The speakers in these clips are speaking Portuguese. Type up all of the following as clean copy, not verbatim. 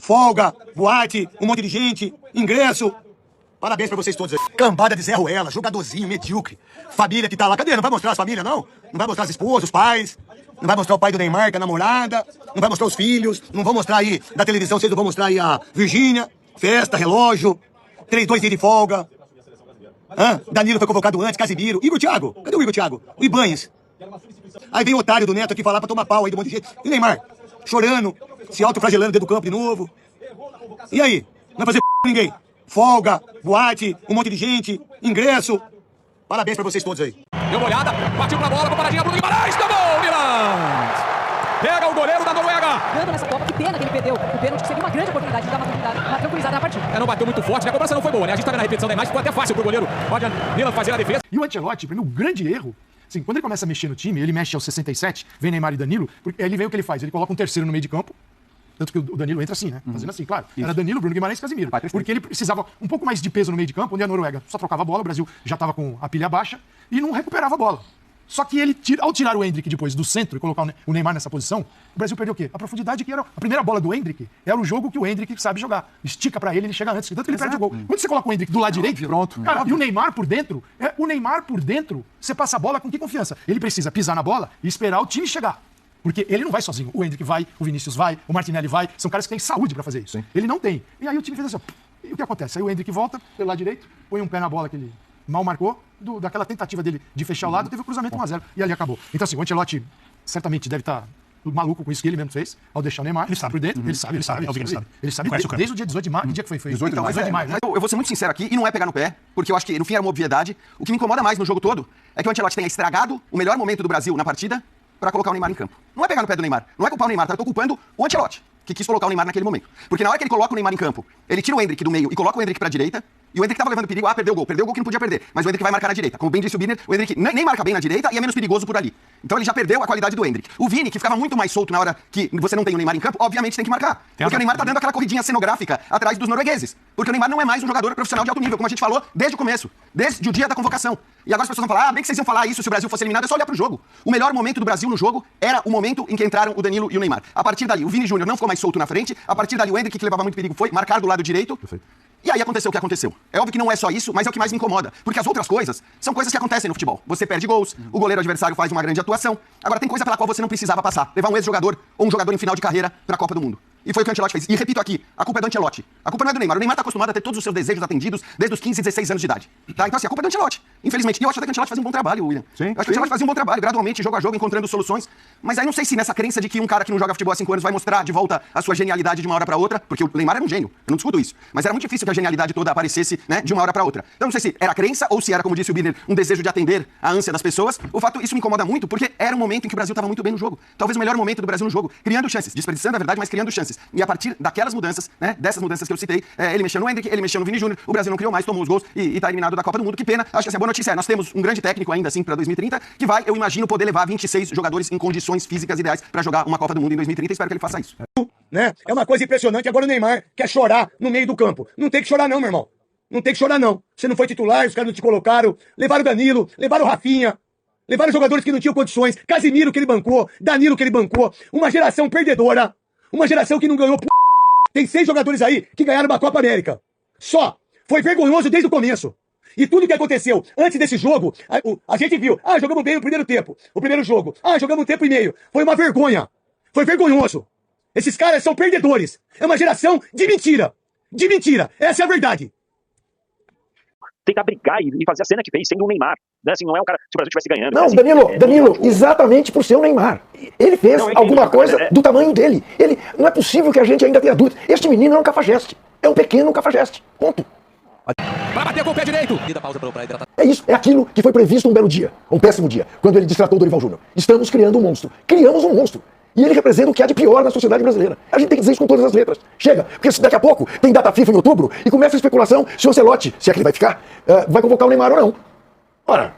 folga, boate, um monte de gente, ingresso. Parabéns pra vocês todos aí. Cambada de Zé Ruela, jogadorzinho, medíocre. Família que tá lá. Cadê? Não vai mostrar as famílias, não? Não vai mostrar as esposas, os pais? Não vai mostrar o pai do Neymar, que é a namorada? Não vai mostrar os filhos? Não vão mostrar aí da televisão, vocês não vão mostrar aí a Virgínia? Festa, relógio, 2 dias de folga. Danilo foi convocado antes, Casimiro. Igor Thiago, cadê o Igor Thiago? O Ibanhes. Aí vem o otário do Neto aqui falar pra tomar pau aí de um monte de gente. E Neymar, chorando, se autoflagelando dentro do campo de novo. E aí? Não vai fazer ninguém. Folga, boate, um monte de gente, ingresso. Parabéns pra vocês todos aí. Deu uma olhada, partiu pra bola, paradinha, Bruno Guimarães, tomou, Milan! Pega o goleiro da Noruega. Ganhando nessa Copa, que pena que ele perdeu. O pênalti seria uma grande oportunidade de dar uma tranquilizada na partida. Não bateu muito forte, né? A cobrança não foi boa, né? A gente tá vendo a repetição da imagem, ficou até fácil pro goleiro Roger Milan fazer a defesa. E o Ancelotti, pra mim, o grande erro, assim, quando ele começa a mexer no time, ele mexe aos 67, vem Neymar e Danilo, porque ele vê o que ele faz, ele coloca um terceiro no meio de campo. Tanto que o Danilo entra assim, né? Fazendo assim, claro. Isso. Era Danilo, Bruno Guimarães e Casimiro. Porque ele precisava um pouco mais de peso no meio de campo, onde a Noruega só trocava a bola, o Brasil já estava com a pilha baixa e não recuperava a bola. Só que ele, ao tirar o Endrick depois do centro e colocar o Neymar nessa posição, o Brasil perdeu o quê? A profundidade que era a primeira bola do Endrick, era o jogo que o Endrick sabe jogar. Estica pra ele chega antes, tanto que ele perde o gol. Quando você coloca o Endrick do lado direito, pronto. Cara, e o Neymar por dentro, você passa a bola com que confiança? Ele precisa pisar na bola e esperar o time chegar. Porque ele não vai sozinho. O Endrick vai, o Vinícius vai, o Martinelli vai. São caras que têm saúde pra fazer isso. Sim. Ele não tem. E aí o time fez assim, ó. E o que acontece? Aí o Endrick volta pelo lado direito, põe um pé na bola que ele mal marcou, daquela tentativa dele de fechar o lado, teve o cruzamento 1-0 e ali acabou. Então assim, o Ancelotti certamente deve estar maluco com isso que ele mesmo fez, ao deixar o Neymar ele sabe por dentro. Ele sabe. Ele sabe desde o dia 18 de maio. Que dia que foi? 18 de maio. Mas eu vou ser muito sincero aqui, e não é pegar no pé, porque eu acho que no fim era uma obviedade. O que me incomoda mais no jogo todo é que o Ancelotti tenha estragado o melhor momento do Brasil na partida para colocar o Neymar em campo. Não é pegar no pé do Neymar, não é culpar o Neymar, tá? Eu tô culpando o Ancelotti, que quis colocar o Neymar naquele momento. Porque na hora que ele coloca o Neymar em campo, ele tira o Endrick do meio e coloca o Endrick pra direita, e o Endrick tava levando perigo, perdeu o gol que não podia perder, mas o Endrick vai marcar na direita. Como bem disse o Birner, o Endrick nem marca bem na direita e é menos perigoso por ali. Então ele já perdeu a qualidade do Endrick. O Vini, que ficava muito mais solto na hora que você não tem o Neymar em campo, obviamente tem que marcar. Porque o Neymar tá dando aquela corridinha cenográfica atrás dos noruegueses. Porque o Neymar não é mais um jogador profissional de alto nível, como a gente falou desde o começo, desde o dia da convocação. E agora as pessoas vão falar, bem que vocês iam falar isso se o Brasil fosse eliminado, é só olhar pro jogo. O melhor momento do Brasil no jogo era o momento em que entraram o Danilo e o Neymar. A partir dali, o Vini Júnior não ficou mais solto na frente, a partir dali o Endrick, que levava muito perigo, foi marcar do lado direito. Perfeito. E aí aconteceu o que aconteceu. É óbvio que não é só isso, mas é o que mais me incomoda. Porque as outras coisas são coisas que acontecem no futebol. Você perde gols, o goleiro adversário faz uma grande atuação. Agora tem coisa pela qual você não precisava passar. Levar um ex-jogador ou um jogador em final de carreira pra Copa do Mundo. E foi o que o Ancelotti fez. E repito aqui, a culpa é do Ancelotti. A culpa não é do Neymar. O Neymar tá acostumado a ter todos os seus desejos atendidos desde os 15, 16 anos de idade. Tá? Então assim, a culpa é do Ancelotti. Infelizmente. E eu acho até que o Ancelotti fazia um bom trabalho, William. Sim, eu acho que o Ancelotti fazia um bom trabalho, gradualmente, jogo a jogo, encontrando soluções. Mas aí não sei se nessa crença de que um cara que não joga futebol há 5 anos vai mostrar de volta a sua genialidade de uma hora pra outra, porque o Neymar era um gênio, eu não discuto isso. Mas era muito difícil que a genialidade toda aparecesse, né, de uma hora pra outra. Então não sei se era crença ou se era, como disse o Birner, um desejo de atender a ânsia das pessoas. O fato, isso me incomoda muito, porque era um momento em que o Brasil estava muito bem no jogo. Talvez o melhor momento do Brasil no jogo, criando chances, desperdiçando a verdade, mas criando chances. E a partir daquelas mudanças, né, dessas mudanças que eu citei, ele mexeu no Endrick, ele mexeu no Vini Júnior, o Brasil não criou mais, tomou os gols e tá eliminado da Copa do Mundo. Que pena. Acho que essa é a boa notícia. Nós temos um grande técnico ainda assim pra 2030, que vai, eu imagino, poder levar 26 jogadores em condições físicas ideais pra jogar uma Copa do Mundo em 2030. Espero que ele faça isso. Né? É uma coisa impressionante. Agora o Neymar quer chorar no meio do campo. Não tem que chorar não, meu irmão. Não tem que chorar não. Você não foi titular, os caras não te colocaram. Levaram o Danilo, levaram o Rafinha. Levaram jogadores que não tinham condições. Casimiro que ele bancou, Danilo que ele bancou. Uma geração perdedora. Uma geração que não ganhou p... Tem 6 jogadores aí que ganharam uma Copa América. Só. Foi vergonhoso desde o começo. E tudo que aconteceu antes desse jogo, a gente viu. Jogamos bem o primeiro tempo. O primeiro jogo. Jogamos um tempo e meio. Foi uma vergonha. Foi vergonhoso. Esses caras são perdedores. É uma geração de mentira. De mentira. Essa é a verdade. Tentar brigar e fazer a cena que fez, sendo um Neymar. Né? Assim, não é um cara, se o Brasil estivesse ganhando. Não, assim, Danilo, exatamente por ser o Neymar. Ele fez alguma coisa do tamanho dele. Não é possível que a gente ainda tenha dúvida. Este menino é um cafajeste. É um pequeno cafajeste. Ponto. Vai bater com o pé direito. É isso, é aquilo que foi previsto um belo dia, um péssimo dia, quando ele destratou o Dorival Júnior. Estamos criando um monstro. Criamos um monstro. E ele representa o que há de pior na sociedade brasileira. A gente tem que dizer isso com todas as letras. Chega, porque se daqui a pouco tem data FIFA em outubro e começa a especulação se o Ancelotti, se é que ele vai ficar, vai convocar o Neymar ou não. Ora.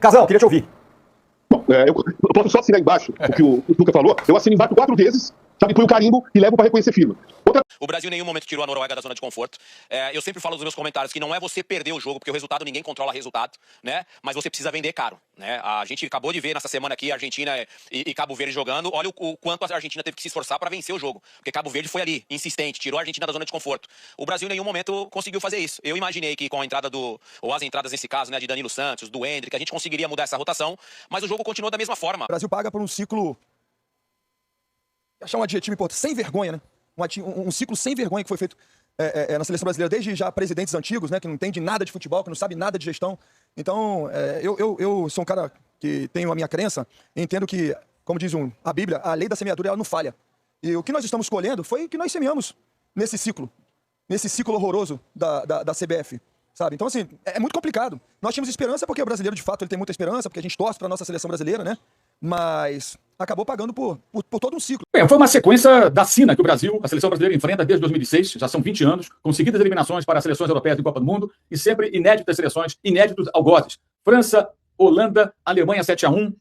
Casal, queria te ouvir. Bom, eu posso só assinar embaixo o que o Tuca falou. Eu assino embaixo 4 vezes sabe, põe o carimbo e levo para reconhecer firma. O Brasil em nenhum momento tirou a Noruega da zona de conforto. Eu sempre falo nos meus comentários que não é você perder o jogo, porque o resultado, ninguém controla resultado, né? Mas você precisa vender caro, né? A gente acabou de ver nessa semana aqui a Argentina e Cabo Verde jogando. Olha o quanto a Argentina teve que se esforçar para vencer o jogo. Porque Cabo Verde foi ali, insistente, tirou a Argentina da zona de conforto. O Brasil em nenhum momento conseguiu fazer isso. Eu imaginei que com a entrada ou as entradas nesse caso, né, de Danilo Santos, do Endrick, a gente conseguiria mudar essa rotação, mas o jogo continuou da mesma forma. O Brasil paga por um ciclo, achar um adjetivo importante, sem vergonha, né? Um ciclo sem vergonha que foi feito na seleção brasileira, desde já presidentes antigos, né, que não entendem nada de futebol, que não sabem nada de gestão. Então, eu sou um cara que tenho a minha crença, e entendo que, como diz a Bíblia, a lei da semeadura ela não falha. E o que nós estamos colhendo foi o que nós semeamos nesse ciclo horroroso da CBF. Sabe? Então, assim, é muito complicado. Nós tínhamos esperança, porque o brasileiro, de fato, ele tem muita esperança, porque a gente torce para a nossa seleção brasileira, né? Mas acabou pagando por todo um ciclo. Foi uma sequência da sina que o Brasil, a seleção brasileira, enfrenta desde 2006, já são 20 anos, com seguidas eliminações para as seleções europeias e Copa do Mundo, e sempre inéditas seleções, inéditos algozes. França, Holanda, Alemanha 7-1,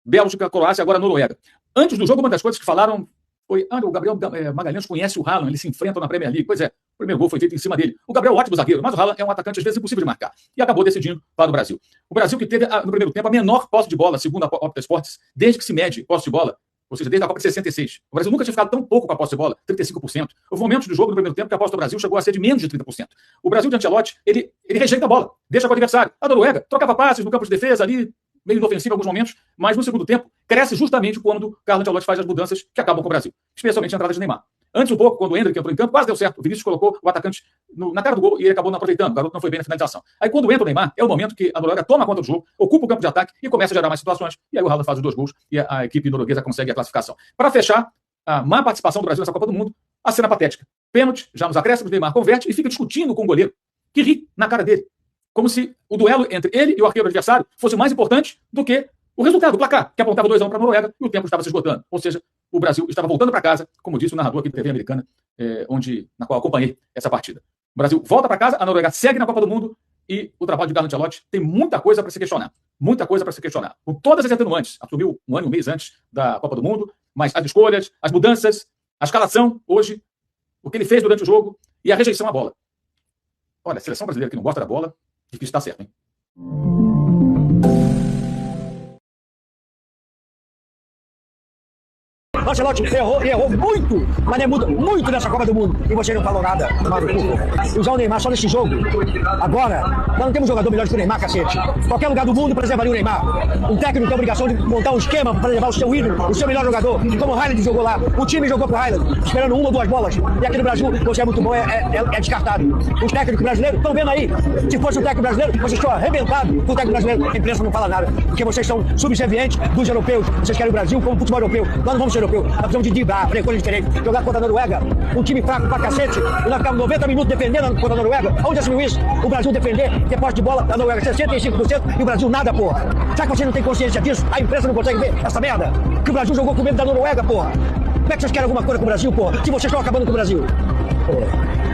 Bélgica, Croácia, agora Noruega. Antes do jogo, uma das coisas que falaram foi: o Gabriel Magalhães conhece o Haaland, eles se enfrentam na Premier League. Pois é, o primeiro gol foi feito em cima dele. O Gabriel é um ótimo zagueiro, mas o Haaland é um atacante às vezes impossível de marcar. E acabou decidindo para o Brasil. O Brasil que teve, no primeiro tempo, a menor posse de bola, segundo a Opta Esportes, desde que se mede posse de bola, ou seja, desde a Copa de 66. O Brasil nunca tinha ficado tão pouco com a posse de bola, 35%. Houve momentos do jogo no primeiro tempo que a posse do Brasil chegou a ser de menos de 30%. O Brasil de Ancelotti, ele rejeita a bola, deixa com o adversário. A Noruega trocava passes no campo de defesa ali, meio inofensivo em alguns momentos, mas no segundo tempo cresce justamente quando Carlo Ancelotti faz as mudanças que acabam com o Brasil, especialmente a entrada de Neymar. Antes um pouco, quando o Endrick entrou em campo, quase deu certo. O Vinícius colocou o atacante na cara do gol e ele acabou não aproveitando. O garoto não foi bem na finalização. Aí quando entra o Neymar, é o momento que a Noruega toma conta do jogo, ocupa o campo de ataque e começa a gerar mais situações. E aí o Haaland faz os 2 gols e a equipe norueguesa consegue a classificação. Para fechar a má participação do Brasil nessa Copa do Mundo, a cena patética. Pênalti, já nos acréscimos, Neymar converte e fica discutindo com o goleiro, que ri na cara dele. Como se o duelo entre ele e o arqueiro adversário fosse mais importante do que o resultado, o placar, que apontava 2-1 para a Noruega e o tempo estava se esgotando. Ou seja, o Brasil estava voltando para casa, como disse o narrador aqui da TV americana, na qual acompanhei essa partida. O Brasil volta para casa, a Noruega segue na Copa do Mundo e o trabalho de Carlo Ancelotti tem muita coisa para se questionar. Muita coisa para se questionar. Com todas as atenuantes. Assumiu um ano e um mês antes da Copa do Mundo, mas as escolhas, as mudanças, a escalação, hoje, o que ele fez durante o jogo e a rejeição à bola. Olha, a seleção brasileira que não gosta da bola, difícil estar certo, hein? Ancelotti errou muito, mas muito nessa Copa do Mundo. E você não falou nada, Mauro. Usar o Neymar só nesse jogo. Agora, nós não temos jogador melhor que o Neymar, cacete. Qualquer lugar do mundo preservaria o Neymar. Um técnico tem a obrigação de montar um esquema para levar o seu ídolo, o seu melhor jogador. Como o Haaland jogou lá. O time jogou pro Haaland, esperando 1 ou 2 bolas. E aqui no Brasil, você é muito bom, é descartado. Os técnicos brasileiros, estão vendo aí? Se fosse o técnico brasileiro, vocês estão arrebentados com o técnico brasileiro. A imprensa não fala nada, porque vocês são subservientes dos europeus. Vocês querem o Brasil como futebol europeu. Nós não vamos ser europeu. Nós precisamos de driblar, frequência diferente. Jogar contra a Noruega, um time fraco pra cacete. E nós ficamos 90 minutos defendendo contra a Noruega. Onde assumiu isso? O Brasil defender, ter posse de bola, a Noruega 65% e o Brasil nada, porra. Será que você não tem consciência disso? A imprensa não consegue ver essa merda? Que o Brasil jogou com medo da Noruega, porra. Como é que vocês querem alguma coisa com o Brasil, porra? Se vocês estão acabando com o Brasil. Porra.